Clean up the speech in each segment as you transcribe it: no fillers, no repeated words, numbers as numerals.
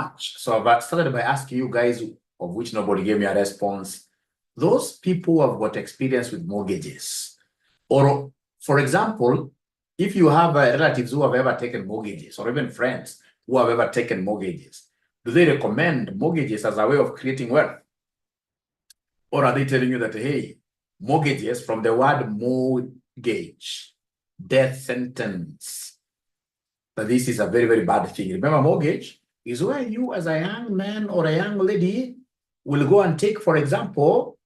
much. So I've started by asking you guys, of which nobody gave me a response. Those people who have got experience with mortgages, or for example, if you have relatives who have ever taken mortgages, or even friends who have ever taken mortgages, do they recommend mortgages as a way of creating wealth? Or are they telling you that, hey, mortgages, from the word mortgage, death sentence, that this is a very, very bad thing? Remember, mortgage is where you as a young man or a young lady will go and take, for example,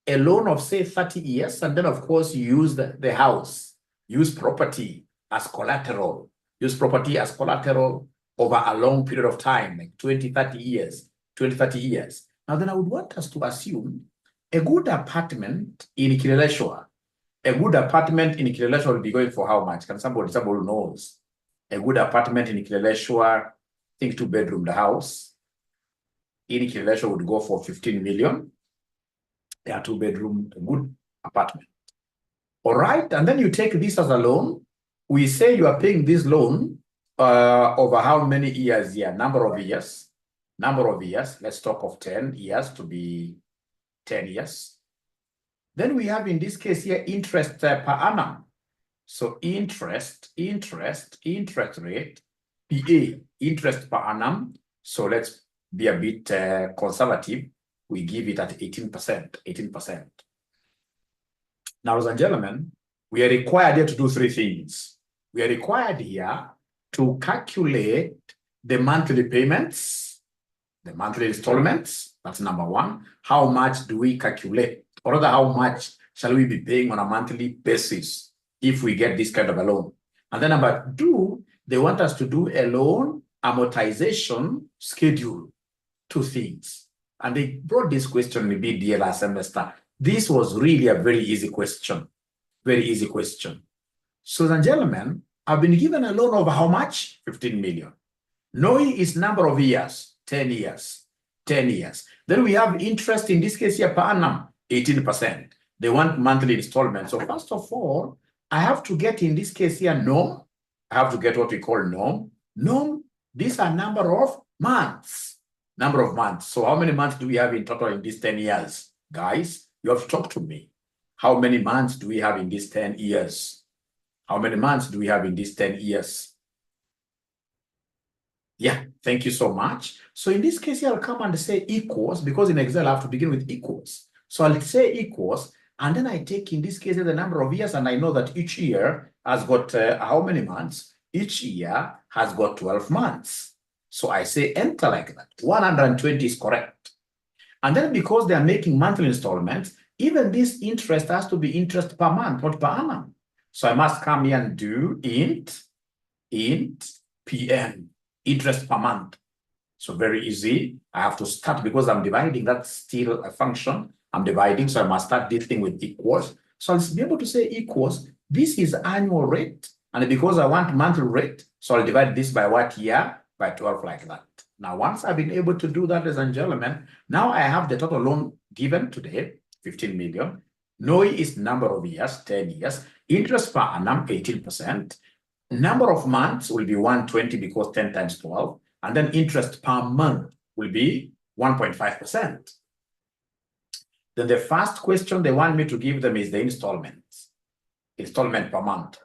a loan of, say, 30 years, and then, of course, you use the house, use property as collateral, over a long period of time, like 20, 30 years. Now, then I would want us to assume a good apartment in Kileleshwa, will be going for how much? Can somebody knows? A good apartment in Kileleshwa, I think 2-bedroom the house, in Kileleshwa would go for 15 million. They are 2-bedroom, a good apartment. All right, and then you take this as a loan. We say you are paying this loan over how many years here? Number of years. Let's talk of 10 years to be 10 years. Then we have in this case here interest per annum. So interest rate, PA, interest per annum. So let's be a bit conservative. We give it at 18%. Now, ladies and gentlemen, we are required here to do three things. We are required here to calculate the monthly payments, the monthly installments. That's number one. How much do we calculate? Or rather, how much shall we be paying on a monthly basis if we get this kind of a loan? And then number two, they want us to do a loan amortization schedule. Two things. And they brought this question in BDA last semester. This was really a very easy question. So, ladies and gentlemen, I've been given a loan of how much? 15 million. Knowing its number of years, 10 years. Then we have interest in this case here per annum, 18%. They want monthly installments. So first of all, I have to get in this case here norm. I have to get what we call norm. Norm, these are number of months. So how many months do we have in total in these 10 years? Guys, you have to talk to me. How many months do we have in these 10 years? Yeah, thank you so much. So in this case, I'll come and say equals, because in Excel, I have to begin with equals. So I'll say equals, and then I take in this case the number of years, and I know that each year has got how many months? Each year has got 12 months. So I say enter like that. 120 is correct. And then because they are making monthly installments, even this interest has to be interest per month, not per annum. So I must come here and do int PM, interest per month. So very easy. I have to start because I'm dividing. That's still a function. I'm dividing, so I must start this thing with equals. So I'll be able to say equals. This is annual rate. And because I want monthly rate, so I'll divide this by what year? By 12 like that. Now, once I've been able to do that, ladies and gentlemen, now I have the total loan given today, 15 million. NOI is number of years, 10 years. Interest per annum, 18%. Number of months will be 120 because 10 times 12. And then interest per month will be 1.5%. Then the first question they want me to give them is the installment per month.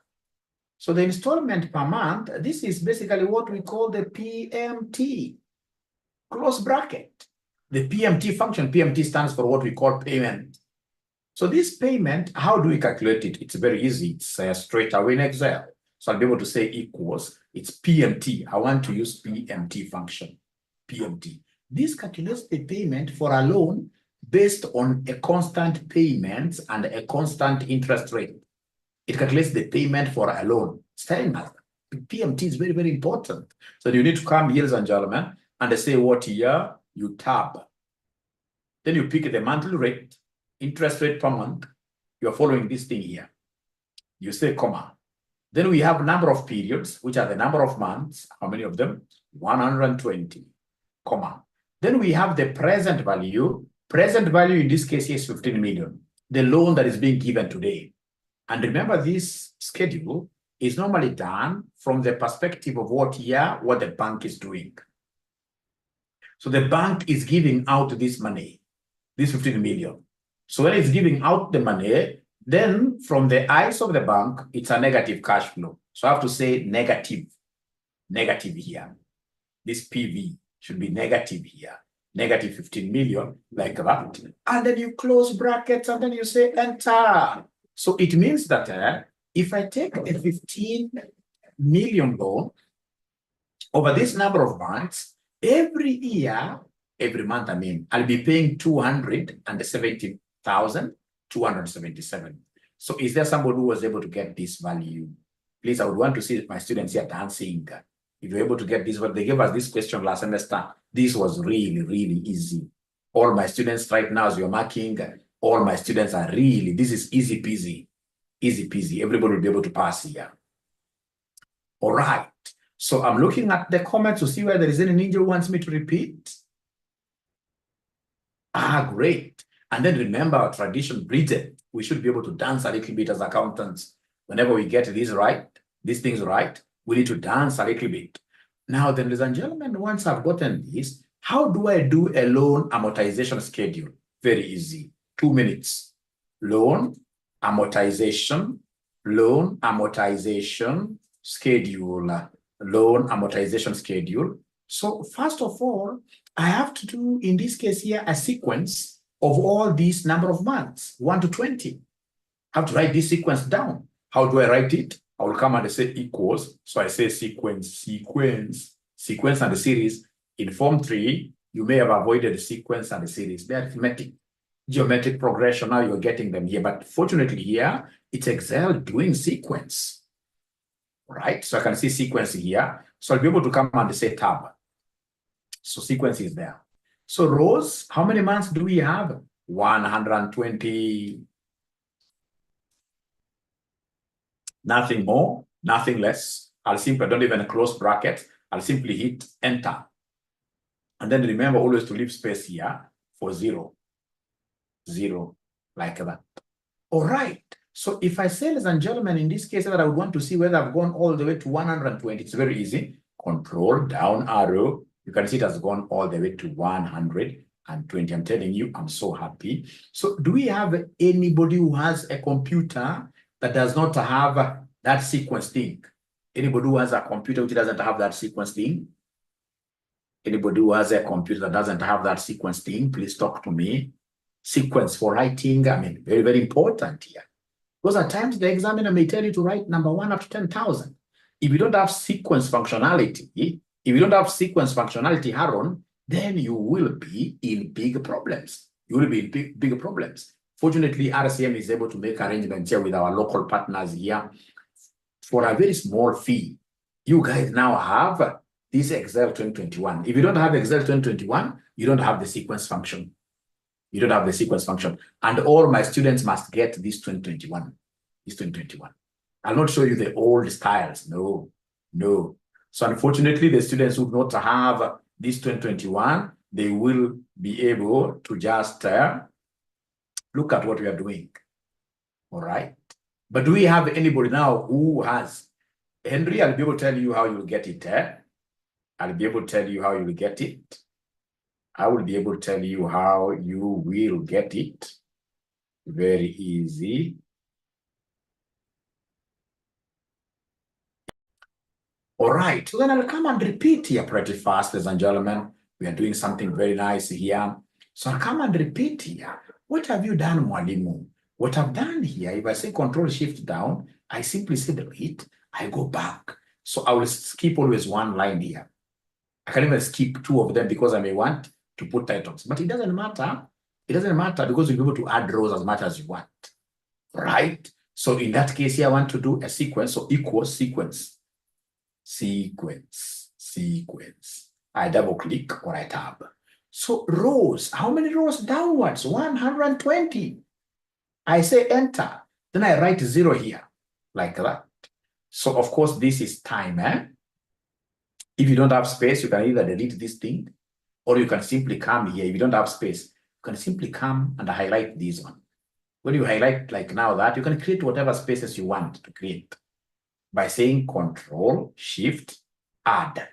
So the installment per month, this is basically what we call the PMT, close bracket. The PMT function, PMT stands for what we call payment. So this payment, how do we calculate it? It's very easy. It's straight away in Excel. So I'll be able to say equals, it's PMT. I want to use PMT function, PMT. This calculates the payment for a loan based on a constant payment and a constant interest rate. It calculates the payment for a loan. It's telling us PMT is very, very important. So you need to come here, ladies and gentlemen, and they say what year you tab. Then you pick the monthly rate, interest rate per month. You're following this thing here. You say comma. Then we have number of periods, which are the number of months. How many of them? 120, comma. Then we have the present value. Present value in this case is 15 million, the loan that is being given today. And remember, this schedule is normally done from the perspective of what year, what the bank is doing. So the bank is giving out this money, this 15 million. So when it's giving out the money, then from the eyes of the bank, it's a negative cash flow. So I have to say negative here. This PV should be negative here. Negative 15 million, like that. And then you close brackets and then you say enter. So it means that if I take a 15 million loan over this number of months, every year, every month, I'll be paying 270,277. So is there somebody who was able to get this value? Please, I would want to see my students here dancing. If you're able to get this, what they gave us this question last semester, this was really, really easy. All my students right now, as you're marking, all my students are really, this is easy peasy. Easy peasy. Everybody will be able to pass here. All right. So I'm looking at the comments to see whether there is any ninja who wants me to repeat. Great. And then remember our tradition breeded. We should be able to dance a little bit as accountants. Whenever we get these things right, we need to dance a little bit. Now then, ladies and gentlemen, once I've gotten this, how do I do a loan amortization schedule? Very easy. 2 minutes. Loan amortization schedule. Loan amortization schedule. So first of all, I have to do, in this case here, a sequence of all these number of months, 1 to 20. I have to write this sequence down. How do I write it? I will come and say equals. So I say sequence, and the series. In Form 3, you may have avoided the sequence and the series. They're arithmetic, geometric progression. Now you're getting them here. But fortunately here, it's Excel doing sequence. Right? So I can see sequence here. So I'll be able to come and say tab. So sequence is there. So rows, how many months do we have? 120. Nothing more, nothing less. I don't even close brackets. I'll simply hit enter. And then remember always to leave space here for 0. 0, like that. All right. So if I say, ladies and gentlemen, in this case, that I would want to see whether I've gone all the way to 120, it's very easy. Control down arrow. You can see it has gone all the way to 120. I'm telling you, I'm so happy. So do we have anybody who has a computer that does not have that sequence thing? Anybody who has a computer which doesn't have that sequence thing? Anybody who has a computer that doesn't have that sequence thing, please talk to me. Sequence for writing, very, very important here. Because at times the examiner may tell you to write number 1 up to 10,000. If you don't have sequence functionality, Aaron, then you will be in big problems. You will be in big problems. Fortunately, RCM is able to make arrangements here with our local partners here for a very small fee. You guys now have this Excel 2021. If you don't have Excel 2021, you don't have the sequence function. You don't have the sequence function. And all my students must get this 2021. This 2021. I'll not show you the old styles. No. So unfortunately, the students who do not have this 2021, they will be able to just look at what we are doing. All right. But do we have anybody now who has? Henry, I'll be able to tell you how you'll get it. I'll be able to tell you how you'll get it. I will be able to tell you how you will get it. Very easy. All right, so then I'll come and repeat here pretty fast, ladies and gentlemen. We are doing something very nice here. So I'll come and repeat here. What have you done, Mwalimu? What I've done here, if I say Control-Shift down, I simply say delete, I go back. So I will skip always one line here. I can even skip 2 of them because I may want to put titles. But it doesn't matter. It doesn't matter because you'll be able to add rows as much as you want. Right? So in that case here, I want to do a sequence. So equals sequence. Sequence. I double click or I tab. So rows, how many rows downwards? 120. I say enter. Then I write 0 here, like that. So of course, this is time. If you don't have space, you can either delete this thing, or you can simply come here. If you don't have space, you can simply come and highlight this one. When you highlight like now that, you can create whatever spaces you want to create by saying Control, Shift, Add.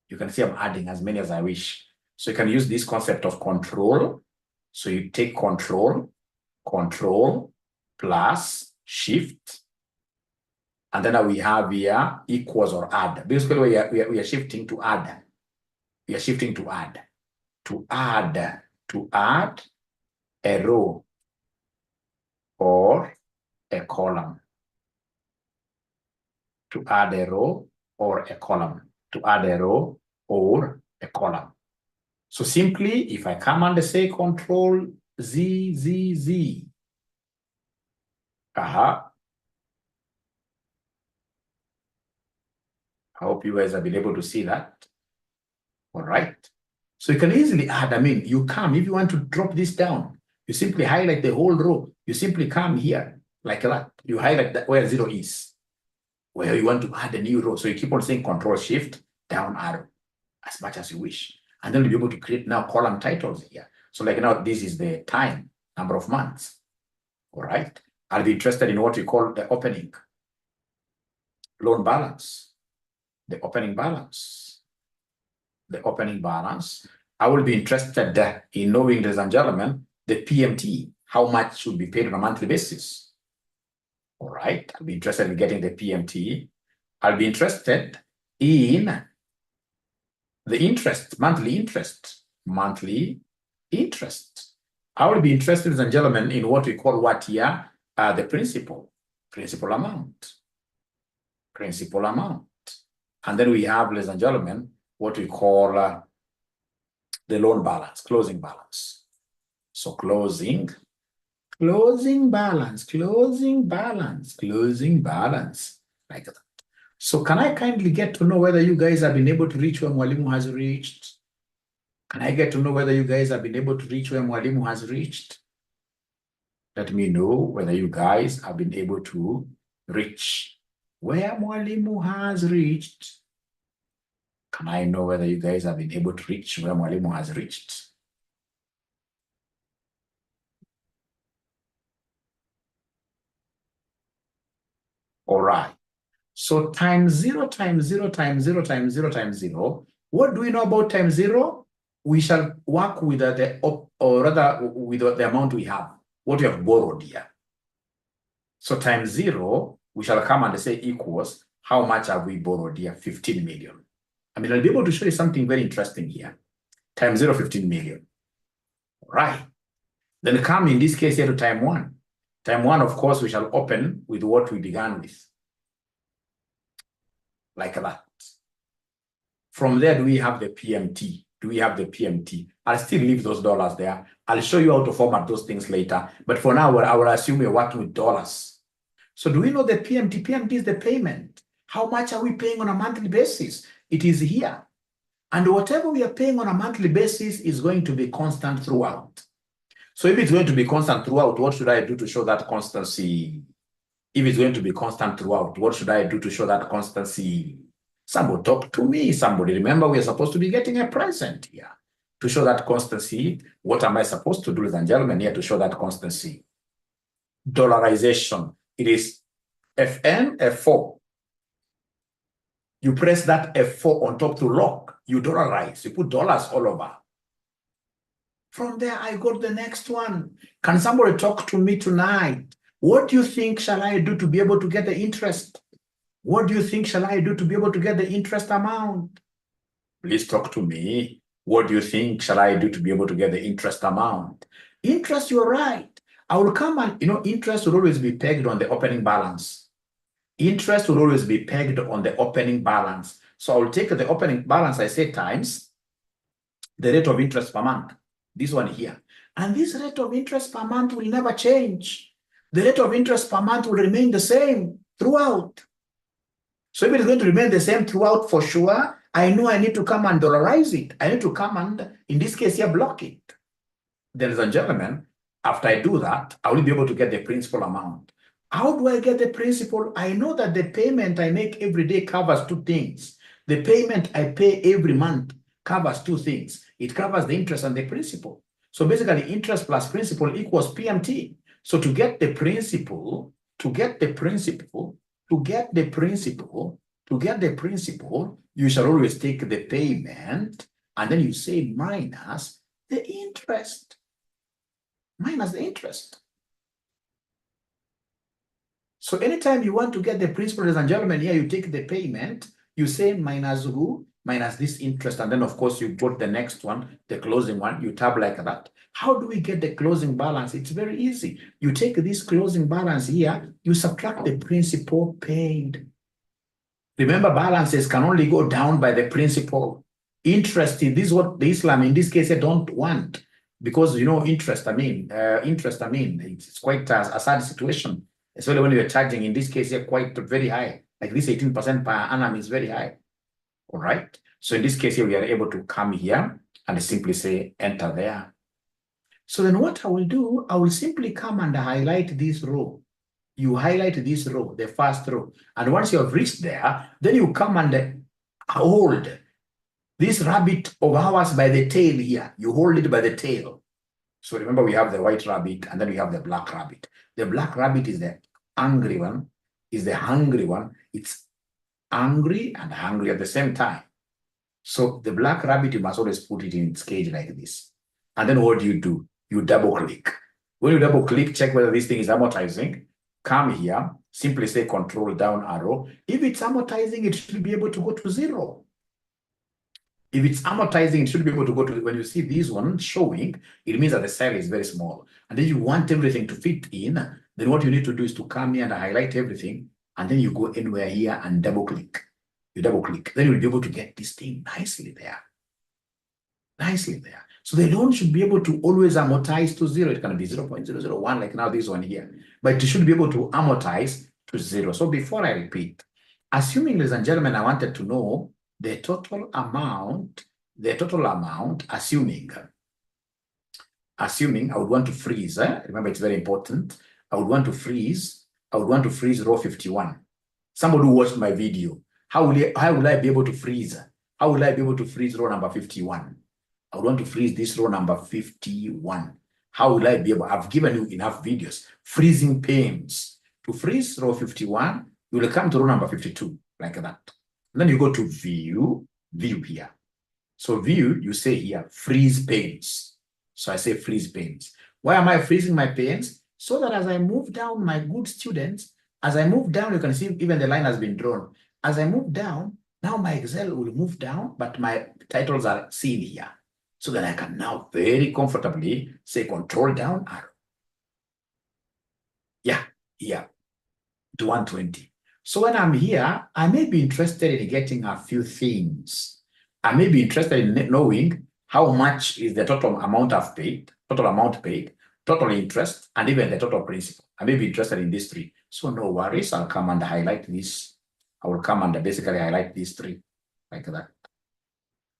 You can see I'm adding as many as I wish. So you can use this concept of control. So you take control plus shift. And then we have here equals or add. Basically, we are shifting to add. We are shifting to add. To add a row or a column. To add a row or a column. To add a row or a column. So simply, if I come and say Control Z. I hope you guys have been able to see that. All right. So you can easily add, you come, if you want to drop this down, you simply highlight the whole row. You simply come here like that. You highlight that where 0 is, where you want to add a new row. So you keep on saying Control Shift, down arrow, as much as you wish. And then you'll be able to create now column titles here. So like now, this is the time, number of months. All right. I'll be interested in what we call the opening loan balance. The opening balance. The opening balance. I will be interested in knowing, ladies and gentlemen, the PMT, how much should be paid on a monthly basis. All right. I'll be interested in getting the PMT. I'll be interested in the interest, monthly interest. I will be interested, ladies and gentlemen, in what we call what here? The principal amount. And then we have, ladies and gentlemen, what we call the loan balance, closing balance. So closing balance, like that. So can I kindly get to know whether you guys have been able to reach where Mwalimu has reached? Can I get to know whether you guys have been able to reach where Mwalimu has reached? Let me know whether you guys have been able to reach where Mwalimu has reached. Can I know whether you guys have been able to reach where Mwalimu has reached? All right. So times 0 times 0 times 0 times 0 times 0. What do we know about times 0? We shall work with the amount we have, what we have borrowed here. So times 0, we shall come and say equals, how much have we borrowed here? 15 million. I'll be able to show you something very interesting here. Times 0, 15 million. All right. Then come in this case here to time 1. Time 1, of course, we shall open with what we began with. Like that. From there, do we have the PMT? I'll still leave those dollars there. I'll show you how to format those things later. But for now, I will assume we're working with dollars. So do we know the PMT? PMT is the payment. How much are we paying on a monthly basis? It is here. And whatever we are paying on a monthly basis is going to be constant throughout. So if it's going to be constant throughout, what should I do to show that constancy? If it's going to be constant throughout, what should I do to show that constancy? Somebody talk to me. Somebody, remember, we are supposed to be getting a present here. To show that constancy, what am I supposed to do, ladies and gentlemen, here to show that constancy? Dollarization. It is FN, F4. You press that F4 on top to lock. You dollarize. You put dollars all over. From there, I got the next one. Can somebody talk to me tonight? What do you think shall I do to be able to get the interest? What do you think shall I do to be able to get the interest amount? Please talk to me. What do you think shall I do to be able to get the interest amount? Interest, you're right. I will come and, interest will always be pegged on the opening balance. Interest will always be pegged on the opening balance. So I will take the opening balance, I say, times the rate of interest per month. This one here. And this rate of interest per month will never change. The rate of interest per month will remain the same throughout. So if it is going to remain the same throughout for sure, I know I need to come and dollarize it. I need to come and, in this case here, block it. Ladies and gentlemen, after I do that, I will be able to get the principal amount. How do I get the principal? I know that the payment I make every day covers two things. The payment I pay every month covers two things. It covers the interest and the principal. So basically, interest plus principal equals PMT. So to get the principal, you shall always take the payment and then you say minus the interest. Minus the interest. So anytime you want to get the principal, ladies and gentlemen, here you take the payment, you say minus who? Minus this interest, and then of course you put the next one, the closing one, you tab like that. How do we get the closing balance? It's very easy. You take this closing balance here, you subtract the principal paid. Remember, balances can only go down by the principal. Interest, this is what the Islam in this case they don't want, because you know interest, it's quite a sad situation, especially when you're charging in this case here quite very high, like this 18% per annum is very high. All right, so in this case here we are able to come here and simply say enter there. So then what I will do, I will simply come and highlight this row. You highlight this row, the first row, and once you have reached there, then you come and hold this rabbit of ours by the tail here. You hold it by the tail. So remember, we have the white rabbit and then we have the black rabbit. The black rabbit is the angry one, is the hungry one. It's angry and hungry at the same time. So the black rabbit, you must always put it in its cage like this. And then what do? You double click. When you double click, check whether this thing is amortizing. Come here, simply say control down arrow. If it's amortizing, it should be able to go to 0. If it's amortizing, it should be able to go to, when you see this one showing, it means that the cell is very small. And then you want everything to fit in, then what you need to do is to come here and highlight everything, and then you go anywhere here and double click. You double click, then you'll be able to get this thing nicely there. Nicely there. So the loan should be able to always amortize to 0. It can be 0.001, like now this one here. But it should be able to amortize to 0. So before I repeat, assuming, ladies and gentlemen, I wanted to know the total amount, assuming I would want to freeze, remember it's very important, I would want to freeze row 51. Somebody who watched my video, how will I be able to freeze? How will I be able to freeze row number 51? I would want to freeze this row number 51. How will I be able? I've given you enough videos. Freezing panes. To freeze row 51, you will come to row number 52, like that. And then you go to view here. So view, you say here, freeze panes. So I say freeze panes. Why am I freezing my panes? So that as I move down, my good students, as I move down, you can see even the line has been drawn. As I move down, now my Excel will move down, but my titles are seen here. So that I can now very comfortably say control down arrow. Yeah, to 120. So when I'm here, I may be interested in getting a few things. I may be interested in knowing how much is the total amount I've paid, total interest, and even the total principal. I may be interested in these 3. So no worries, I'll come and highlight this. I will come and basically highlight these 3, like that.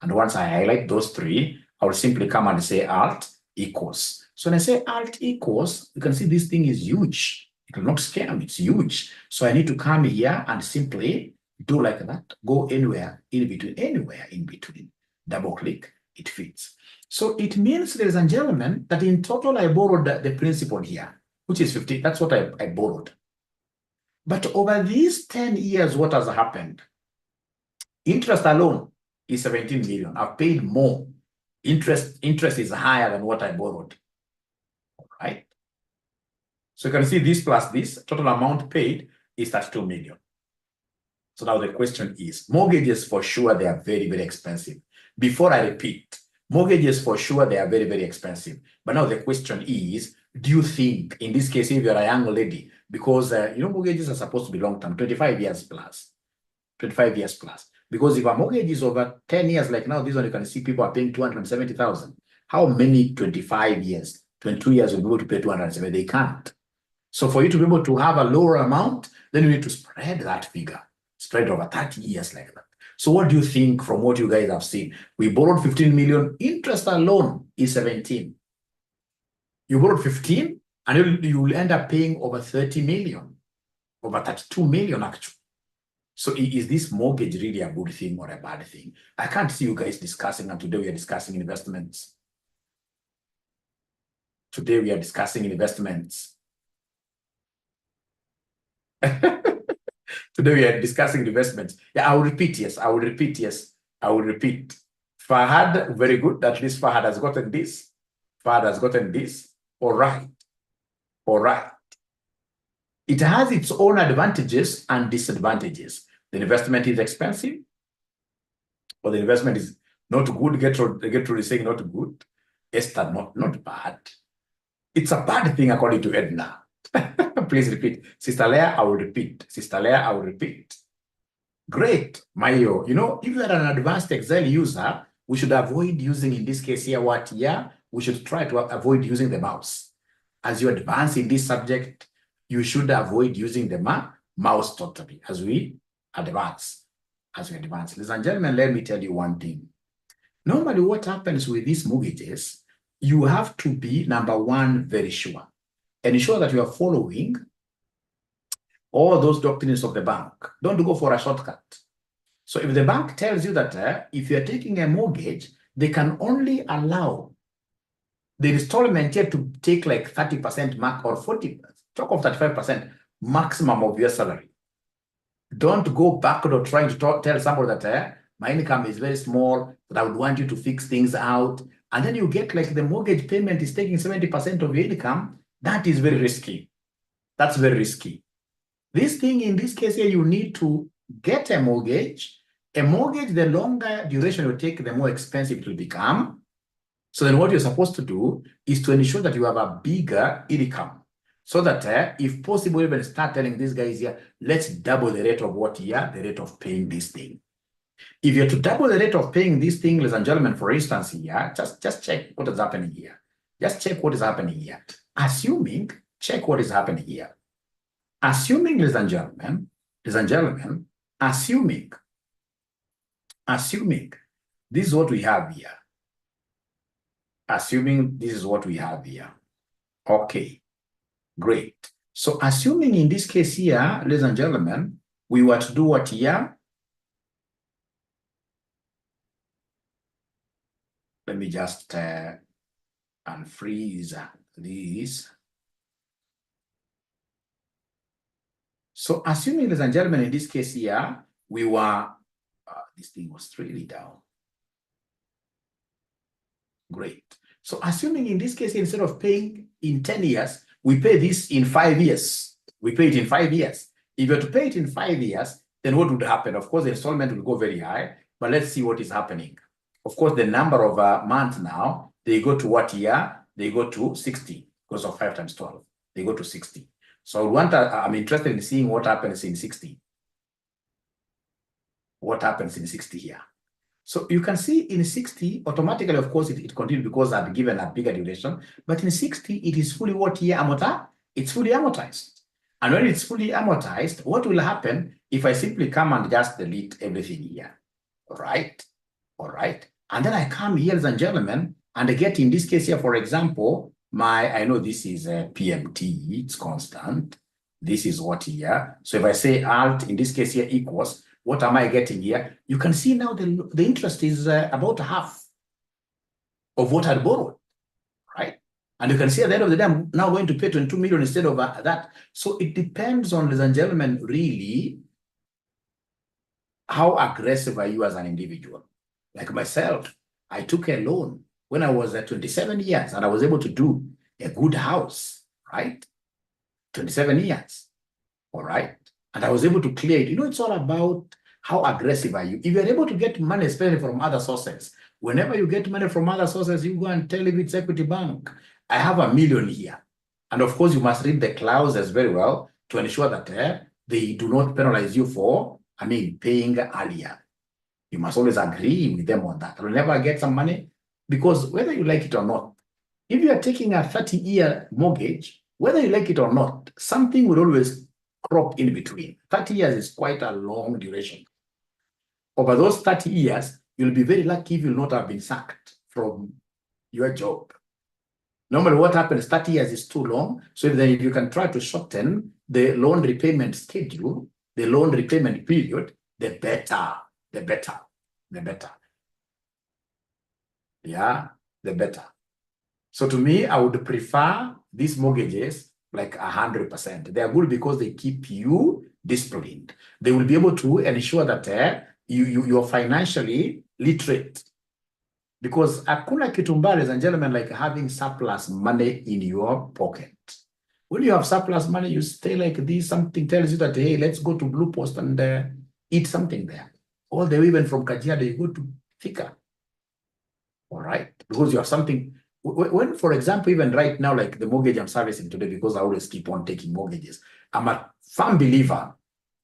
And once I highlight those 3, I will simply come and say alt equals. So when I say alt equals, you can see this thing is huge. It will not scare me, it's huge. So I need to come here and simply do like that, go anywhere in between, double click, it fits. So it means, ladies and gentlemen, that in total I borrowed the principal here, which is 50. That's what I borrowed. But over these 10 years, what has happened? Interest alone is 17 million. I've paid more. Interest is higher than what I borrowed. All right. So you can see this plus this, total amount paid is 32 million. So now the question is, mortgages for sure, they are very, very expensive. Before I repeat, mortgages for sure, they are very, very expensive. But now the question is, do you think, in this case, if you're a young lady, because mortgages are supposed to be long-term, 25 years plus. Because if a mortgage is over 10 years, like now, this one, you can see people are paying 270,000. How many 25 years, 22 years will be able to pay 270? They can't. So for you to be able to have a lower amount, then you need to spread that figure, spread over 30 years like that. So what do you think from what you guys have seen? We borrowed 15 million, interest alone is 17. You borrowed 15, and you will end up paying over 30 million, over 32 million actually. So is this mortgage really a good thing or a bad thing? I can't see you guys discussing, and today we are discussing investments. Today we are discussing investments. Today we are discussing investments. Yeah, I will repeat, yes. I will repeat. Fahad, very good. At least Fahad has gotten this. Fahad has gotten this. All right. All right. It has its own advantages and disadvantages. The investment is expensive, or the investment is not good. Get to saying not good. Esther, not bad. It's a bad thing according to Edna. Please repeat. Sister Leah, I will repeat. Sister Leah, I will repeat. Great, Mayo. You know, if you are an advanced Excel user, we should avoid using, in this case here, what? Yeah, we should try to avoid using the mouse. As you advance in this subject, you should avoid using the mouse totally as we advance. Ladies and gentlemen, let me tell you one thing. Normally, what happens with these mortgages, you have to be, number one, very sure. And ensure that you are following all those doctrines of the bank. Don't go for a shortcut. So if the bank tells you that if you're taking a mortgage, they can only allow the installment yet to take like 30% mark or 40%, talk of 35% maximum of your salary. Don't go backward or trying to tell somebody that my income is very small, but I would want you to fix things out. And then you get like the mortgage payment is taking 70% of your income. That is very risky. That's very risky. This thing, in this case here, you need to get a mortgage. A mortgage, the longer duration you take, the more expensive it will become. So then what you're supposed to do is to ensure that you have a bigger income. So that if possible, even start telling these guys here, let's double the rate of what here, the rate of paying this thing. If you're to double the rate of paying this thing, ladies and gentlemen, for instance here, just check what is happening here. Just check what is happening here. Check what is happening here. Assuming, ladies and gentlemen, assuming, this is what we have here. Assuming this is what we have here. Okay, great. So assuming in this case here, ladies and gentlemen, we were to do what here? Let me just unfreeze this. So assuming, ladies and gentlemen, in this case here, we were, this thing was really down. Great. So assuming in this case, instead of paying in 10 years, we pay this in 5 years. We pay it in 5 years. If you were to pay it in 5 years, then what would happen? Of course, the installment will go very high, but let's see what is happening. Of course, the number of months now, they go to what year? They go to 60 because of 5 times 12. They go to 60. So I'm interested in seeing what happens in 60. What happens in 60 here? So you can see in 60, automatically, of course, it continues because I've given a bigger duration. But in 60, it is fully what year amortized? It's fully amortized. And when it's fully amortized, what will happen if I simply come and just delete everything here? All right. All right. And then I come here, ladies and gentlemen, and I get in this case here, for example, I know this is a PMT, it's constant. This is what here. So if I say alt, in this case here, equals, what am I getting here? You can see now the interest is about half of what I borrowed, right? And you can see at the end of the day, I'm now going to pay 22 million instead of that. So it depends on, ladies and gentlemen, really, how aggressive are you as an individual? Like myself, I took a loan when I was at 27 years and I was able to do a good house, right? 27 years, all right? And I was able to clear it. You know, it's all about how aggressive are you. If you're able to get money, especially from other sources, whenever you get money from other sources, you go and tell if it's Equity Bank, I have $1 million here. And of course, you must read the clauses very well to ensure that they do not penalize you for, paying earlier. You must always agree with them on that. You'll never get some money because whether you like it or not, if you are taking a 30-year mortgage, whether you like it or not, something will always crop in between. 30 years is quite a long duration. Over those 30 years, you'll be very lucky if you'll not have been sacked from your job. Normally, what happens, 30 years is too long. So if you can try to shorten the loan repayment schedule, the loan repayment period, the better. Yeah, the better. So to me, I would prefer these mortgages like 100%. They are good because they keep you disciplined. They will be able to ensure that you're financially literate. Because hakuna kitu mbaya, ladies and gentlemen, like having surplus money in your pocket. When you have surplus money, you stay like this, something tells you that, hey, let's go to Blue Post and eat something there. All the way even from Kajiado, you go to Thika. All right? Because you have something. When, for example, even right now, like the mortgage I'm servicing today, because I always keep on taking mortgages, I'm a firm believer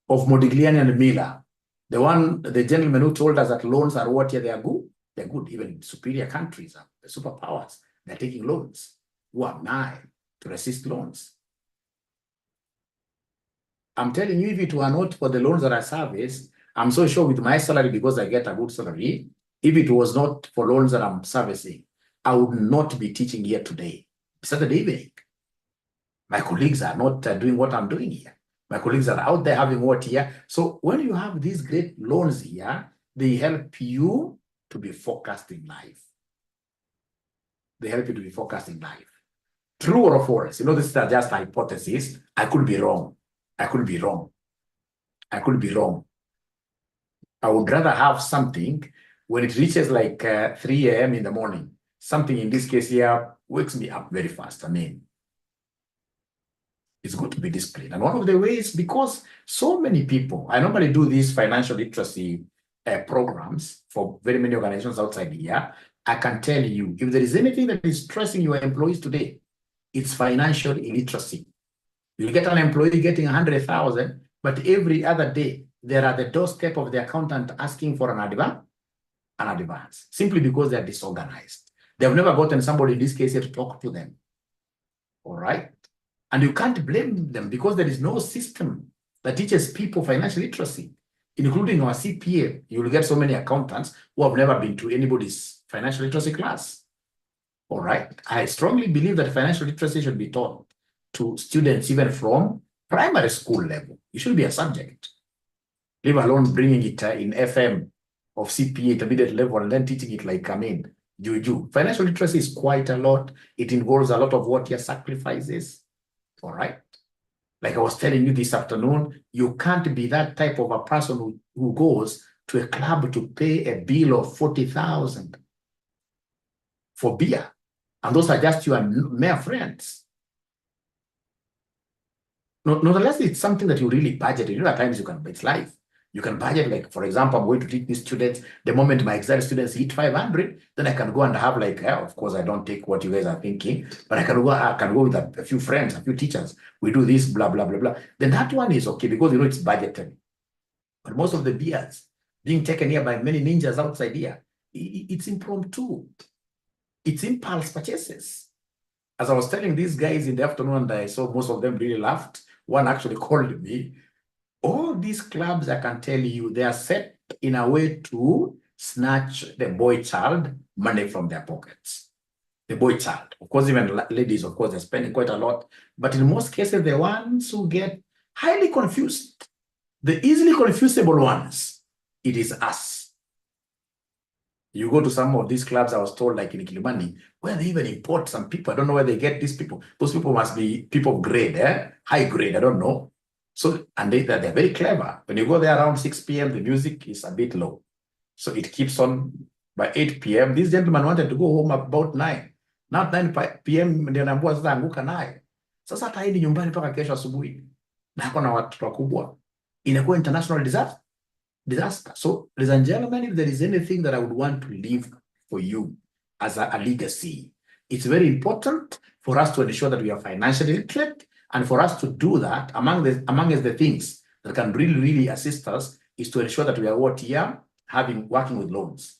of Modigliani and Miller. The gentleman who told us that loans are what? Yeah, they are good. They're good. Even superior countries, the superpowers, they're taking loans. Who am I to resist loans? I'm telling you, if it were not for the loans that I service, I'm so sure with my salary, because I get a good salary, if it was not for loans that I'm servicing, I would not be teaching here today. Saturday evening. My colleagues are not doing what I'm doing here. My colleagues are out there having what here. So when you have these great loans here, they help you to be focused in life. They help you to be focused in life. True or false? You know, this is just a hypothesis. I could be wrong. I could be wrong. I could be wrong. I would rather have something when it reaches like 3 a.m. in the morning. Something in this case here wakes me up very fast. I mean, it's good to be disciplined. And one of the ways, because so many people, I normally do these financial literacy programs for very many organizations outside here. I can tell you, if there is anything that is stressing your employees today, it's financial illiteracy. You get an employee getting 100,000, but every other day, they're at the doorstep of the accountant asking for an advance, simply because they're disorganized. They've never gotten somebody in this case here to talk to them. All right? And you can't blame them because there is no system that teaches people financial literacy, including our CPA. You will get so many accountants who have never been to anybody's financial literacy class. All right. I strongly believe that financial literacy should be taught to students even from primary school level. It should be a subject, leave alone bringing it in FM of CPA intermediate level and then teaching it like, juju. Financial literacy is quite a lot. It involves a lot of what your sacrifices. All right. Like I was telling you this afternoon, you can't be that type of a person who goes to a club to pay a bill of 40,000 for beer. And those are just your mere friends. Not unless it's something that you really budget. You know, at times you can, it's life. You can budget, like, for example, I'm going to teach these students. The moment my Excel students hit 500, then I can go and have like, of course, I don't take what you guys are thinking, but I can go with a few friends, a few teachers. We do this, blah, blah, blah, blah. Then that one is okay because, you know, it's budgeted. But most of the beers being taken here by many ninjas outside here, it's impromptu. It's impulse purchases. As I was telling these guys in the afternoon, and I saw most of them really laughed. One actually called me. All these clubs, I can tell you, they are set in a way to snatch the boy child money from their pockets. The boy child. Of course, even ladies, of course, they're spending quite a lot. But in most cases, the ones who get highly confused, the easily confusable ones, it is us. You go to some of these clubs, I was told, like in Kilimani, where they even import some people. I don't know where they get these people. Those people must be people of grade, high grade, I don't know. So, and they're very clever. When you go there around 6 p.m., the music is a bit low. So it keeps on by 8 p.m. This gentleman wanted to go home about 9. Not 9 p.m. ndio naambua sasa anguka naye. Sasa hata hii nyumbani mpaka kesho asubuhi. Na hako na watoto wakubwa. Inakuwa international disaster. So, ladies and gentlemen, if there is anything that I would want to leave for you as a legacy, it's very important for us to ensure that we are financially literate. And for us to do that, among the things that can really assist us is to ensure that we are working with loans.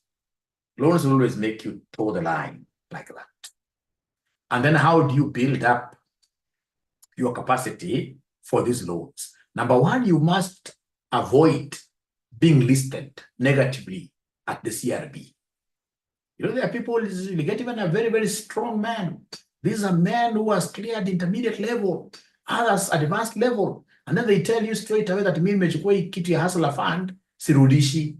Loans will always make you toe the line like that. And then how do you build up your capacity for these loans? Number one, you must avoid being listed negatively at the CRB. You know, there are people, you get even a very strong man. These are men who has cleared intermediate level, others advanced level. And then they tell you straight away that mimi nimechukua hii kitu ya hustler fund, sirudishi.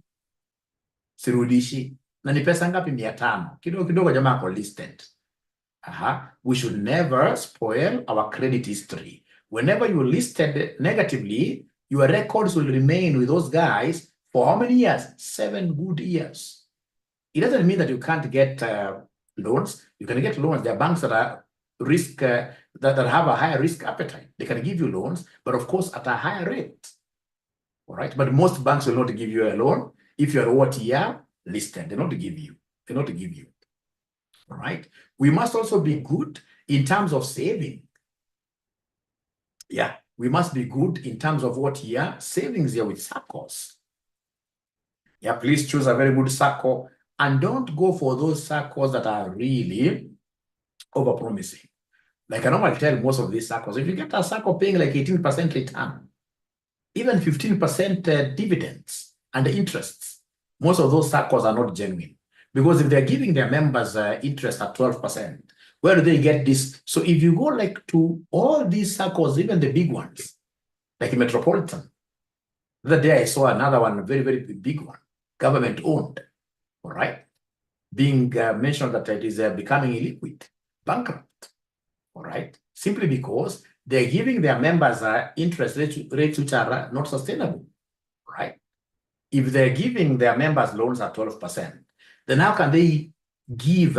Na ni pesa ngapi 500. Kidogo jamaa ako listed. We should never spoil our credit history. Whenever you're listed negatively, your records will remain with those guys for how many years? 7 good years. It doesn't mean that you can't get loans. You can get loans. There are banks that are risk that have a higher risk appetite. They can give you loans, but of course at a higher rate. All right. But most banks will not give you a loan if you're OTR listed. They're not to give you. They're not to give you. All right. We must also be good in terms of saving. Yeah, we must be good in terms of what here? Savings here with circles. Yeah, please choose a very good circle and don't go for those circles that are really overpromising. Like I normally tell most of these circles, if you get a circle paying like 18% return, even 15% dividends and interests, most of those circles are not genuine. Because if they're giving their members interest at 12%, where do they get this? So if you go like to all these circles, even the big ones, like in Metropolitan, the other day I saw another one, a very, very big one, government owned, all right, being mentioned that it is becoming illiquid, bankrupt, all right, simply because they're giving their members interest rates which are not sustainable, right? If they're giving their members loans at 12%, then how can they give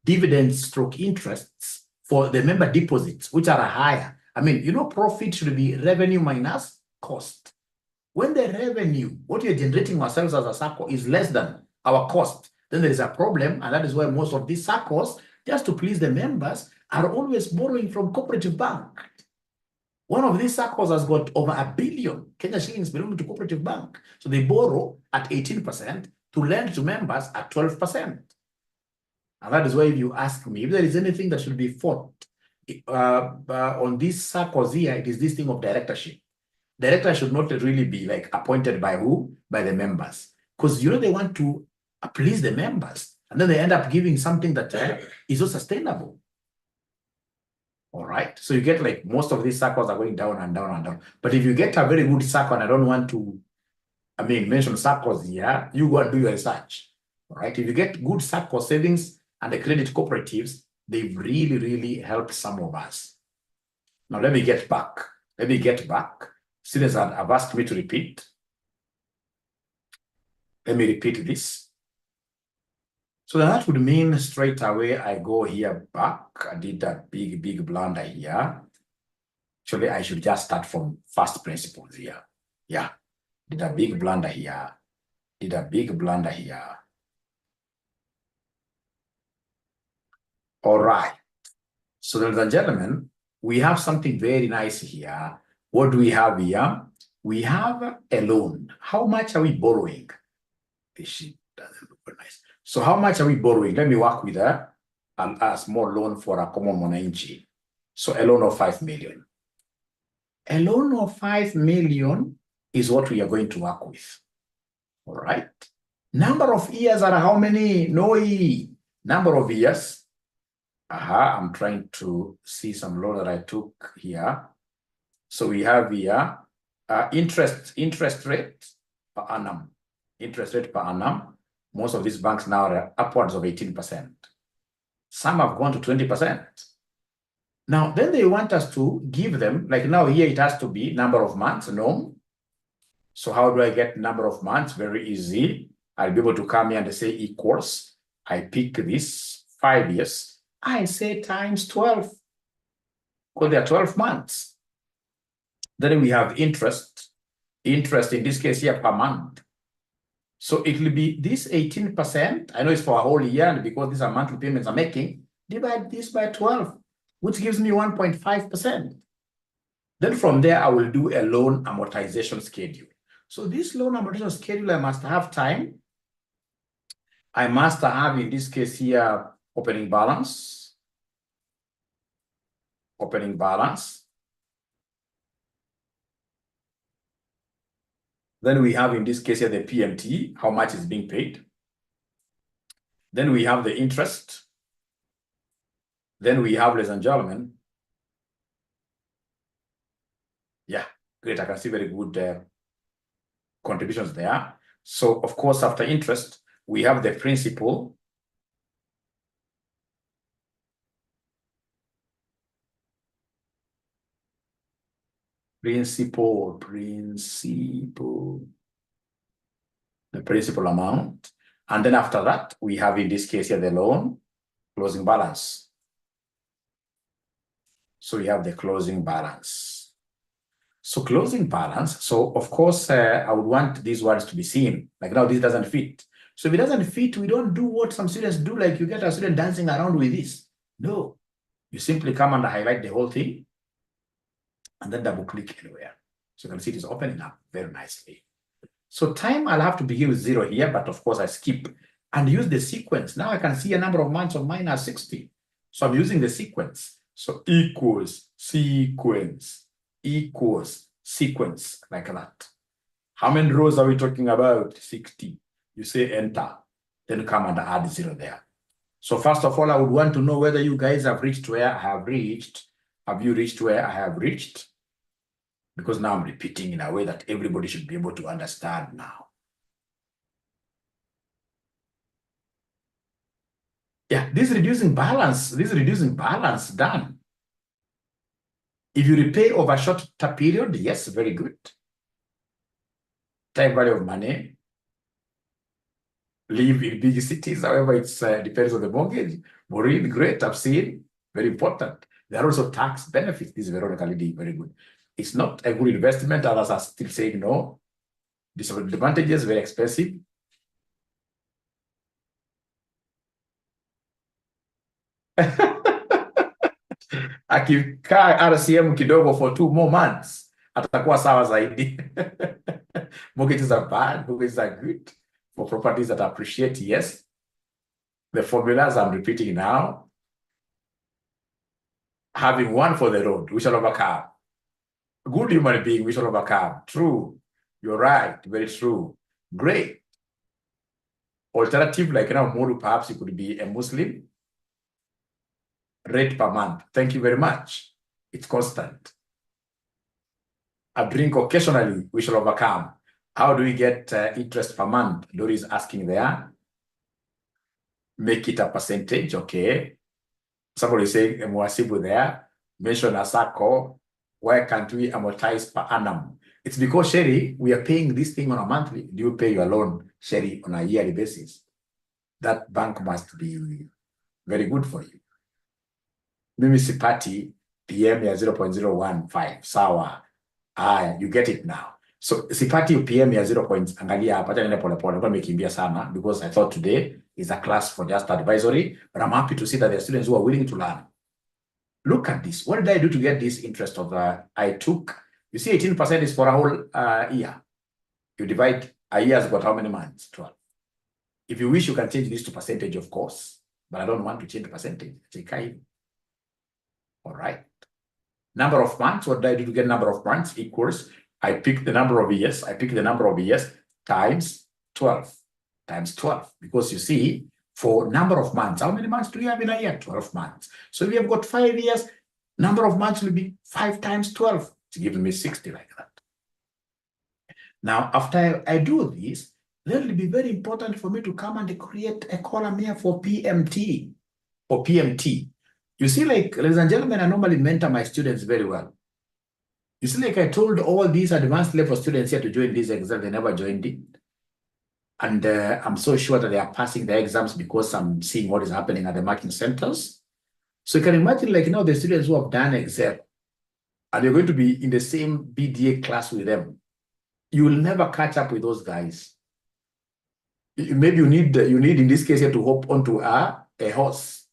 dividends stroke interests for the member deposits, which are higher? I mean, you know, profit should be revenue minus cost. When the revenue, what you're generating ourselves as a circle is less than our cost, then there is a problem. And that is why most of these circles, just to please the members, are always borrowing from cooperative bank. One of these circles has got over 1 billion Kenya shillings belonging to cooperative bank. So they borrow at 18% to lend to members at 12%. And that is why if you ask me, if there is anything that should be fought on these circles here, it is this thing of directorship. Director should not really be like appointed by who? By the members. Because you know they want to please the members. And then they end up giving something that is not sustainable. All right. So you get like most of these circles are going down and down and down. But if you get a very good circle, and I don't want to, mention circles here, you go and do your research. All right. If you get good circle savings and the credit cooperatives, they've really, really helped some of us. Now let me get back. Students have asked me to repeat. Let me repeat this. So that would mean straight away I go here back. I did a big blunder here. Actually, I should just start from first principles here. Yeah, did a big blunder here. All right. So ladies and gentlemen, we have something very nice here. What do we have here? We have a loan. How much are we borrowing? This sheet doesn't look very nice. So how much are we borrowing? Let me work with a small loan for a common mwananchi. So a loan of 5 million. A loan of 5 million is what we are going to work with. All right. Number of years are how many? Number of years. I'm trying to see some loan that I took here. So we have here interest rate per annum. Interest rate per annum. Most of these banks now are upwards of 18%. Some have gone to 20%. Now, then they want us to give them, like now here it has to be number of months, no. So how do I get number of months? Very easy. I'll be able to come here and say equals. I pick this 5 years. I say times 12. Because there are 12 months. Then we have interest. Interest in this case here per month. So it will be this 18%. I know it's for a whole year, and because these are monthly payments I'm making, divide this by 12, which gives me 1.5%. Then from there, I will do a loan amortization schedule. So this loan amortization schedule, I must have time. I must have, in this case here, opening balance. Then we have, in this case here, the PMT, how much is being paid. Then we have the interest. Then we have, ladies and gentlemen. Yeah, great. I can see very good contributions there. So, of course, after interest, we have the principal. The principal amount. And then after that, we have in this case here the loan closing balance. So we have the closing balance. So closing balance. So of course, I would want these words to be seen. Like now, this doesn't fit. So if it doesn't fit, we don't do what some students do, like you get a student dancing around with this. No, you simply come and highlight the whole thing and then double click anywhere. So you can see it is opening up very nicely. So time, I'll have to begin with 0 here, but of course I skip and use the sequence. Now I can see a number of months of mine are 60. So I'm using the sequence. So equals sequence, equals sequence, like that. How many rows are we talking about? 60. You say enter, then come and add 0 there. So first of all, I would want to know whether you guys have reached where I have reached. Have you reached where I have reached? Because now I'm repeating in a way that everybody should be able to understand now. Yeah, this reducing balance done. If you repay over a shorter period, yes, very good. Time value of money. Live in big cities, however, it depends on the mortgage. Maureen, great, I've seen, very important. There are also tax benefits. This is Veronica leading, very good. It's not a good investment. Others are still saying no. Disadvantages, very expensive. Akikaa RCM kidogo for 2 more months, atakuwa sawa zaidi. Mortgages are bad, mortgages are good. For properties that appreciate, yes. The formulas I'm repeating now. Having one for the road, we shall overcome. Good human being, we shall overcome. True. You're right. Very true. Great. Alternative, like now, Muru, perhaps you could be a Muslim. Rate per month. Thank you very much. It's constant. A drink occasionally, we shall overcome. How do we get interest per month? Lori is asking there. Make it a percentage, okay. Somebody saying Mwasibu there. Mention a circle. Why can't we amortize per annum? It's because, Sherry, we are paying this thing on a monthly. Do you pay your loan, Sherry, on a yearly basis? That bank must be very good for you. Mimi sipati PM ya 0.015. Sawa. You get it now. So sipati PM ya 0. Angalia hapa tena pole pole kwa nimekimbia sana because I thought today is a class for just advisory, but I'm happy to see that there are students who are willing to learn. Look at this. What did I do to get this interest of I took, you see 18% is for a whole year. You divide a year's got how many months? 12. If you wish, you can change this to percentage, of course, but I don't want to change the percentage. All right. Number of months, what did I do to get number of months? Equals, I pick the number of years. I pick the number of years times 12. Times 12. Because you see, for number of months, how many months do we have in a year? 12 months. So if we have got 5 years, number of months will be 5 times 12. It's giving me 60 like that. Now, after I do this, then it will be very important for me to come and create a column here for PMT or PMT. You see, like, ladies and gentlemen, I normally mentor my students very well. You see, like I told all these advanced level students here to join this exam, they never joined it. And I'm so sure that they are passing the exams because I'm seeing what is happening at the marking centers. So you can imagine, like, now the students who have done Excel, and you're going to be in the same BDA class with them. You will never catch up with those guys. Maybe you need in this case here to hop onto a horse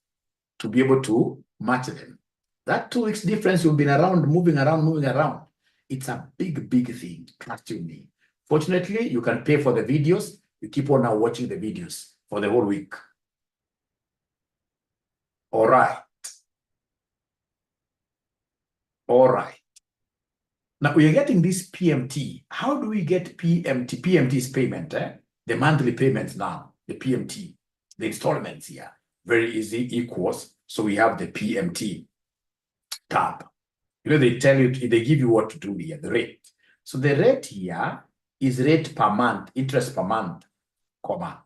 to be able to match them. That 2 weeks difference, you've been around, moving around. It's a big, big thing, trust you me. Fortunately, you can pay for the videos. You keep on now watching the videos for the whole week. All right. All right. Now we are getting this PMT. How do we get PMT? PMT is payment, the monthly payments now, the PMT, the installments here. Very easy, equals. So we have the PMT tab. You know, they tell you, they give you what to do here, the rate. So the rate here is rate per month, interest per month, comma.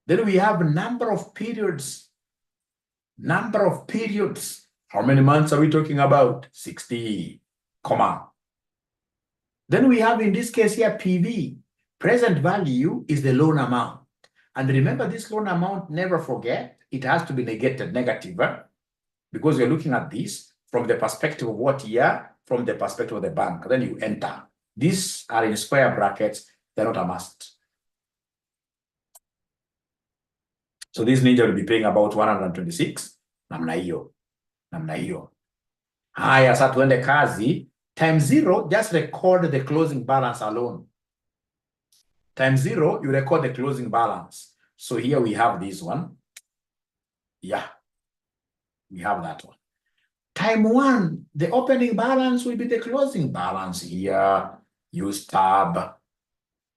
Then we have number of periods. Number of periods. How many months are we talking about? 60, comma. Then we have in this case here PV. Present value is the loan amount. And remember, this loan amount, never forget, it has to be negated, negative, because you're looking at this from the perspective of what year? From the perspective of the bank. Then you enter. These are in square brackets. They're not a must. So this ninja will be paying about 126. Namna hiyo. Namna hiyo. Haya, sasa tuende kazi. Time zero, just record the closing balance alone. Time zero, you record the closing balance. So here we have this one. Yeah, we have that one. Time one, the opening balance will be the closing balance here. Use tab.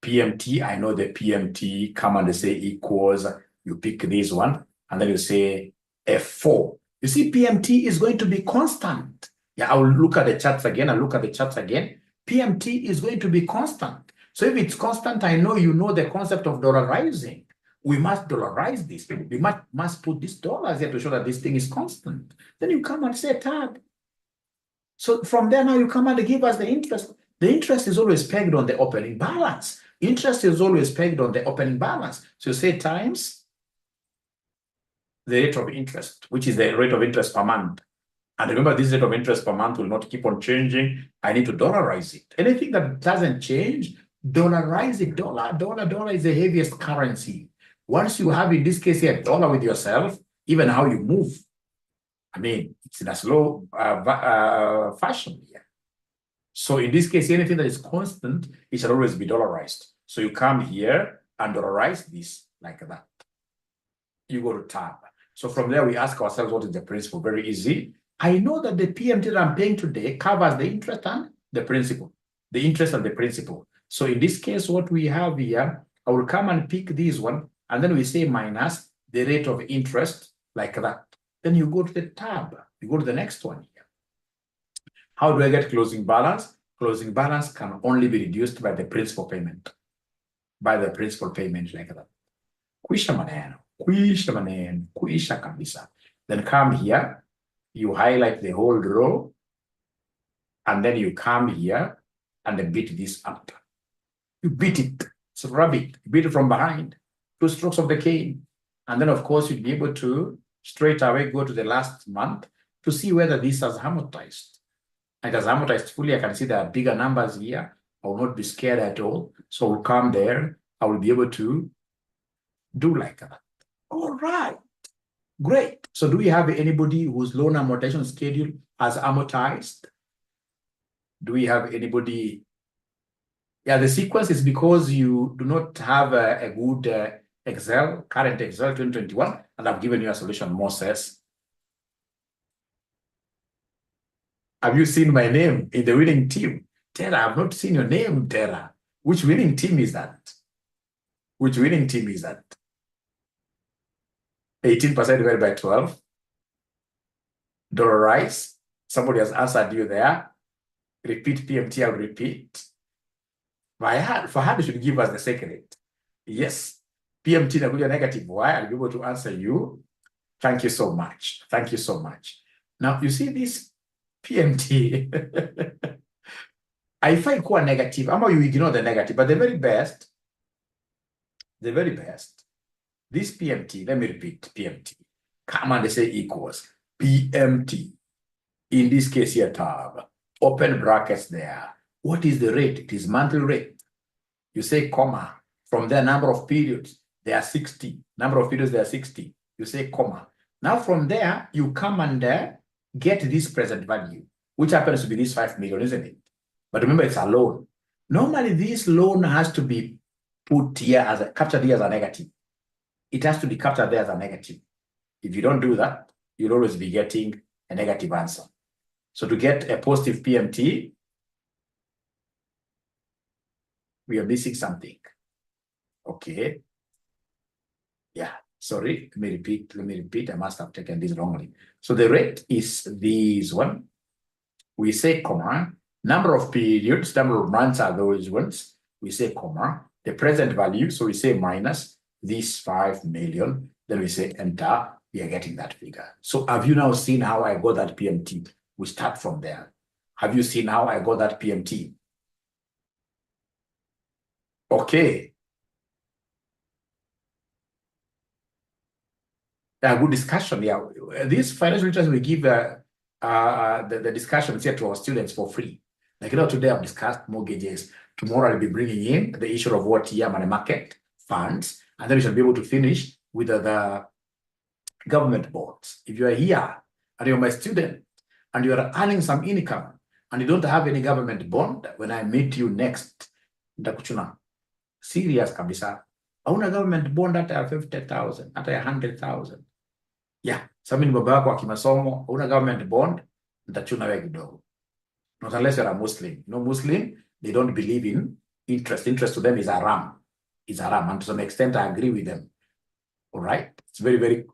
PMT, I know the PMT, come and say equals, you pick this one, and then you say F4. You see, PMT is going to be constant. Yeah, I will look at the charts again, I'll look at the charts again. PMT is going to be constant. So if it's constant, I know you know the concept of dollarizing. We must dollarize this. We must put these dollars here to show that this thing is constant. Then you come and say tab. So from there now you come and give us the interest. The interest is always pegged on the opening balance. Interest is always pegged on the opening balance. So you say times the rate of interest, which is the rate of interest per month. And remember, this rate of interest per month will not keep on changing. I need to dollarize it. Anything that doesn't change, dollarize it. Dollar is the heaviest currency. Once you have, in this case here, dollar with yourself, even how you move, I mean, it's in a slow fashion here. So in this case, anything that is constant, it shall always be dollarized. So you come here and dollarize this like that. You go to tab. So from there, we ask ourselves, what is the principal? Very easy. I know that the PMT that I'm paying today covers the interest and the principal. The interest and the principal. So in this case, what we have here, I will come and pick this one, and then we say minus the rate of interest like that. Then you go to the tab. You go to the next one here. How do I get closing balance? Closing balance can only be reduced by the principal payment. By the principal payment like that. Kuisha maneno. Kuisha maneno. Kuisha kabisa. Then come here. You highlight the whole row. And then you come here and beat this up. You beat it. So rub it. You beat it from behind. 2 strokes of the cane. And then, of course, you'll be able to straight away go to the last month to see whether this has amortized. It has amortized fully. I can see there are bigger numbers here. I will not be scared at all. So we'll come there. I will be able to do like that. All right. Great. So do we have anybody whose loan amortization schedule has amortized? Do we have anybody? Yeah, the sequence is because you do not have a good Excel, current Excel 2021, and I've given you a solution, Moses. Have you seen my name in the winning team? Tara, I've not seen your name, Tara. Which winning team is that? Which winning team is that? 18% divided by 12. Dollarize. Somebody has answered you there. Repeat PMT, I'll repeat. Fahad should give us the secret. Yes. PMT nakuja negative Y. I'll be able to answer you. Thank you so much. Thank you so much. Now, you see this PMT. I find quite negative. I'm you ignore the negative, but the very best, this PMT, let me repeat, PMT. Come and say equals PMT. In this case here, tab. Open brackets there. What is the rate? It is monthly rate. You say comma. From there, number of periods, there are 60. Number of periods, there are 60. You say comma. Now from there, you come and get this present value, which happens to be this 5 million, isn't it? But remember, it's a loan. Normally, this loan has to be put here as captured here as a negative. It has to be captured there as a negative. If you don't do that, you'll always be getting a negative answer. So to get a positive PMT, we are missing something. Okay. Yeah, sorry, let me repeat. I must have taken this wrongly. So the rate is this one. We say comma, number of periods, number of months are those ones. We say comma, the present value. So we say minus this 5 million. Then we say enter. We are getting that figure. So have you now seen how I got that PMT? We start from there. Have you seen how I got that PMT? Okay. a good discussion. Yeah, this financial literacy we give the discussions here to our students for free. Like, today I've discussed mortgages. Tomorrow I'll be bringing in the issue of what money market funds, and then we shall be able to finish with the government bonds. If you are here and you're my student and you are earning some income and you don't have any government bond, when I meet you next, ndakuchuna serious kabisa. Hauna government bond hata ya 50,000, hata ya 100,000. Yeah, sasa ni baba yako wa kimasomo, hauna government bond, ndachuna wewe kidogo. Not unless you're a Muslim. No Muslim, they don't believe in interest. Interest to them is haram. It's haram. And to some extent, I agree with them. All right. It's very, very,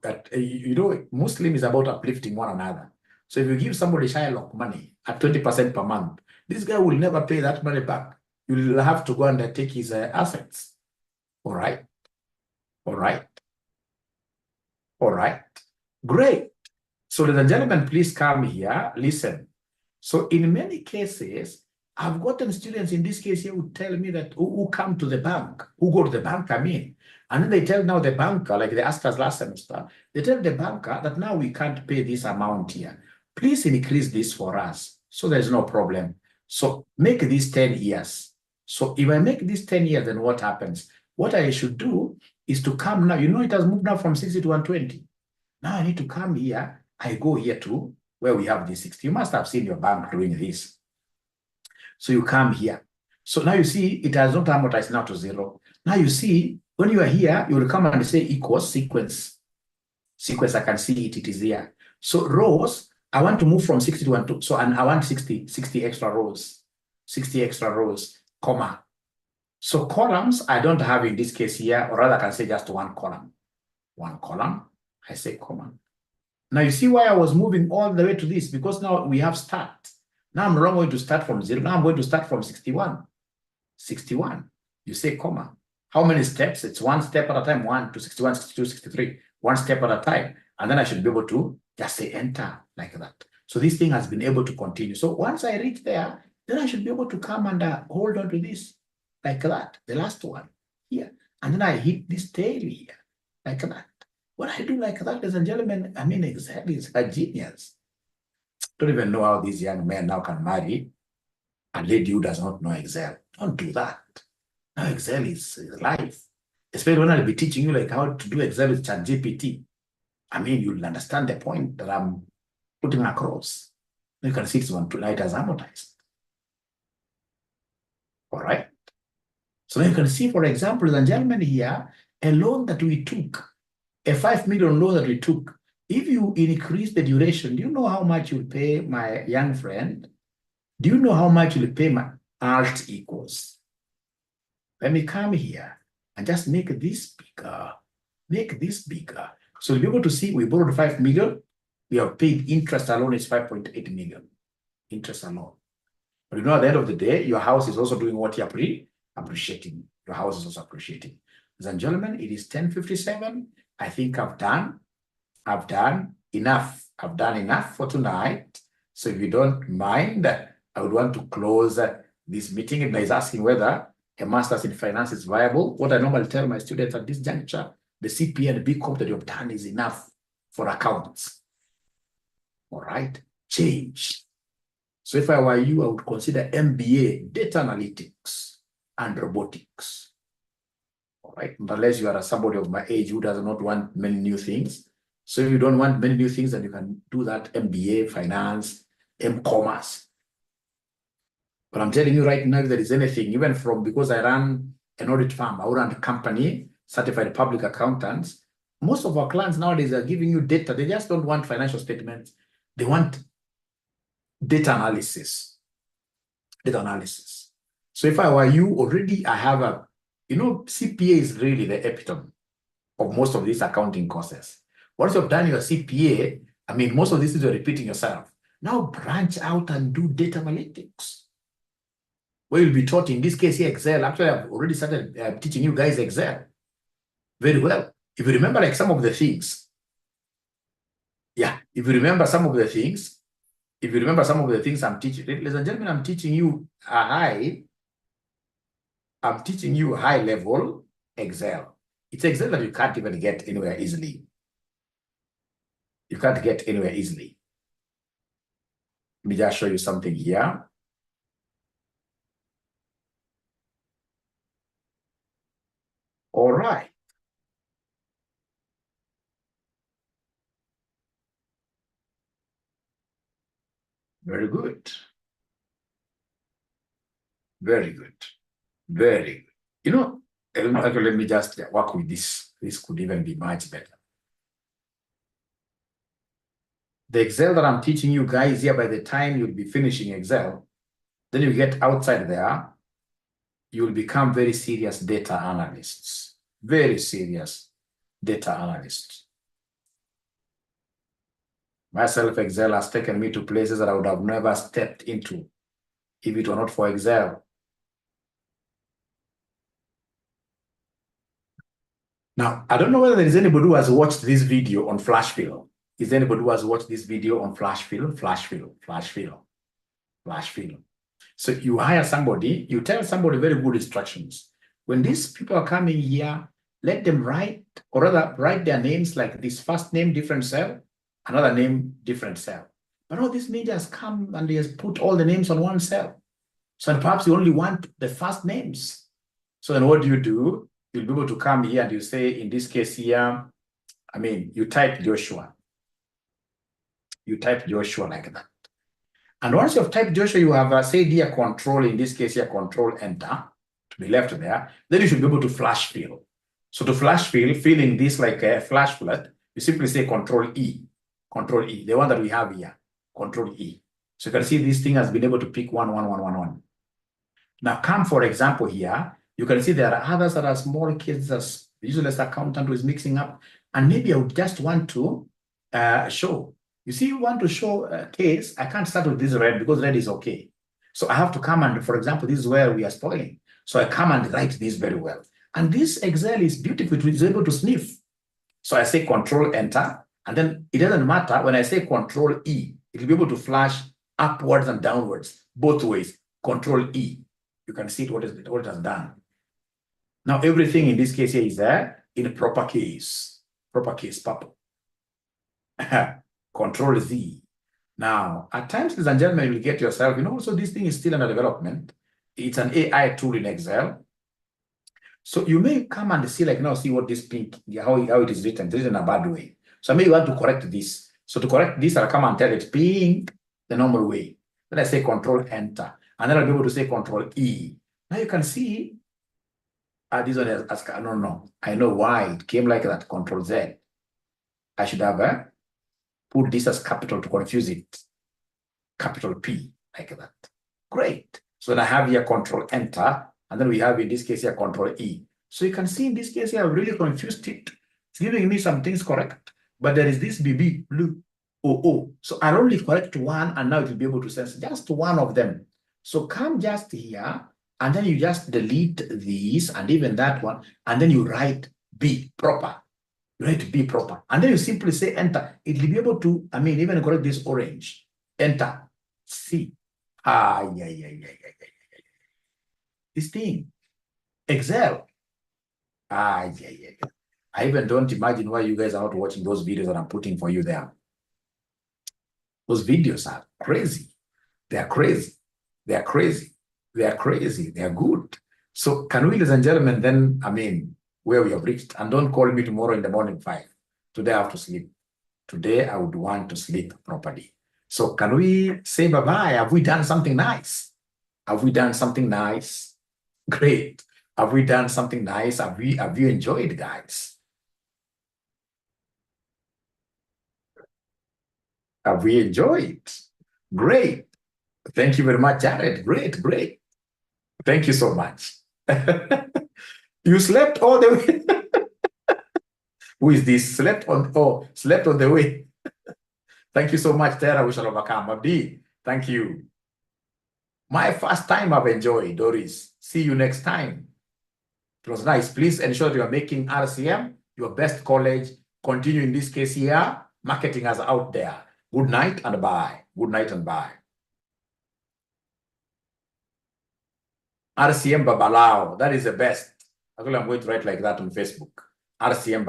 Muslim is about uplifting one another. So if you give somebody Shylock money at 20% per month, this guy will never pay that money back. You'll have to go and take his assets. All right. All right. All right. Great. So ladies and gentlemen, please come here. Listen. So in many cases, I've gotten students in this case here who tell me that who come to the bank, who go to the bank, and then they tell now the banker, like they asked us last semester, they tell the banker that now we can't pay this amount here. Please increase this for us. So there's no problem. So make this 10 years. So if I make this 10 years, then what happens? What I should do is to come now. It has moved now from 60 to 120. Now I need to come here. I go here to where we have this 60. You must have seen your bank doing this. So you come here. So now you see it has not amortized now to 0. Now you see when you are here, you will come and say equals sequence. Sequence, I can see it is here. So rows, I want to move from 60 to 1. So and I want 60 extra rows. 60 extra rows, comma. So columns, I don't have in this case here, or rather I can say just one column. One column, I say comma. Now you see why I was moving all the way to this, because now we have start. Now I'm not going to start from 0. Now I'm going to start from 61. 61. You say comma. How many steps? It's one step at a time. 1 to 61, 62, 63. One step at a time. And then I should be able to just say enter like that. So this thing has been able to continue. So once I reach there, then I should be able to come and hold on to this like that. The last one here. And then I hit this tail here like that. When I do like that, ladies and gentlemen, I mean, Excel is a genius. Don't even know how these young men now can marry a lady who does not know Excel. Don't do that. Now Excel is life. Especially when I'll be teaching you like how to do Excel with ChatGPT. I mean, you'll understand the point that I'm putting across. You can see it's one tonight as amortized. All right. So now you can see, for example, ladies and gentlemen, here, a loan that we took, a 5 million loan that we took. If you increase the duration, do you know how much you'll pay my young friend? Do you know how much you'll pay my alt equals? Let me come here and just make this bigger. Make this bigger. So you'll be able to see we borrowed 5 million. We have paid interest alone is 5.8 million. Interest alone. But at the end of the day, your house is also doing what you're appreciating. Your house is also appreciating. Ladies and gentlemen, it is 10:57. I think I've done enough. I've done enough for tonight. So if you don't mind, I would want to close this meeting. And is asking whether a master's in finance is viable. What I normally tell my students at this juncture, the CPA and BCom that you've done is enough for accounts. All right, change. So if I were you, I would consider MBA, data analytics and robotics. All right, unless you are somebody of my age who does not want many new things. So if you don't want many new things, then you can do that MBA, finance, M-commerce. But I'm telling you right now, if there is anything, even from, because I run an audit firm, I run a company, certified public accountants, most of our clients nowadays are giving you data. They just don't want financial statements. They want data analysis. Data analysis. So if I were you, already I have a, CPA is really the epitome of most of these accounting courses. Once you've done your CPA, I mean, most of this is you're repeating yourself. Now branch out and do data analytics. Where you'll be taught, in this case here, Excel. Actually, I've already started teaching you guys Excel. Very well. If you remember like some of the things, if you remember some of the things I'm teaching, ladies and gentlemen, I'm teaching you high level Excel. It's Excel that you can't even get anywhere easily. You can't get anywhere easily. Let me just show you something here. All right. Very good. Very good. Very good. You know, okay, let me just work with this. This could even be much better. The Excel that I'm teaching you guys here, by the time you'll be finishing Excel, then you get outside there, you'll become very serious data analysts. Very serious data analysts. Myself, Excel has taken me to places that I would have never stepped into if it were not for Excel. Now, I don't know whether there is anybody who has watched this video on flash fill. Is there anybody who has watched this video on flash fill? Flash fill, flash fill, flash fill. So you hire somebody, you tell somebody very good instructions. When these people are coming here, let them write, or rather write their names like this: first name, different cell, another name, different cell. But all these ninjas come and they just put all the names on one cell. So perhaps you only want the first names. So then what do? You'll be able to come here and you say, in this case here, I mean, you type Joshua. You type Joshua like that. And once you have typed Joshua, you have said here control, in this case here, control enter to be left there. Then you should be able to flash fill. So to flash fill, filling this like a flash flood, you simply say control E, the one that we have here, control E. So you can see this thing has been able to pick 1, 1, 1, 1, 1. Now come, for example, here, you can see there are others that are small kids, as usually as accountant who is mixing up. And maybe I would just want to show. You see, you want to show a case. I can't start with this red because red is okay. So I have to come and, for example, this is where we are spoiling. So I come and write this very well. And this Excel is beautiful. It is able to sniff. So I say control enter. And then it doesn't matter. When I say control E, it will be able to flash upwards and downwards, both ways. Control E. You can see what it has done. Now, everything in this case here is there in proper case. Proper case, purple. Control Z. Now, at times, ladies and gentlemen, you will get yourself, so this thing is still under development. It's an AI tool in Excel. So you may come and see, see what this pink, how it is written. It's written in a bad way. So I may want to correct this. So to correct this, I'll come and tell it pink the normal way. Then I say control enter. And then I'll be able to say control E. Now you can see, this one has asked, no. I know why it came like that, control Z. I should have put this as capital to confuse it. Capital P, like that. Great. So then I have here control enter, and then we have in this case here control E. So you can see in this case here, I've really confused it. It's giving me some things correct, but there is this BB, blue, OO. So I'll only correct one, and now it will be able to sense just one of them. So come just here, and then you just delete these, and even that one, and then you write B, proper. You write B proper. And then you simply say enter. It will be able to, even correct this orange. Enter. C. This thing. Excel. I even don't imagine why you guys are not watching those videos that I'm putting for you there. Those videos are crazy. They are crazy. They are crazy. They are crazy. They are good. So can we, ladies and gentlemen, then, where we have reached, and don't call me tomorrow in the morning 5. Today I have to sleep. Today I would want to sleep properly. So can we say bye-bye? Have we done something nice? Have we done something nice? Great. Have we done something nice? Have you enjoyed, guys? Have we enjoyed? Great. Thank you very much, Jared. Great. Thank you so much. You slept all the way. Who is this? Slept on the way. Thank you so much, Tara. We shall overcome. Abdi, thank you. My first time I've enjoyed, Doris. See you next time. It was nice. Please ensure that you are making RCM your best college. Continue in this case here, marketing us out there. Good night and bye. Good night and bye. RCM Babalao. That is the best. Actually, I'm going to write like that on Facebook. RCM Babalao.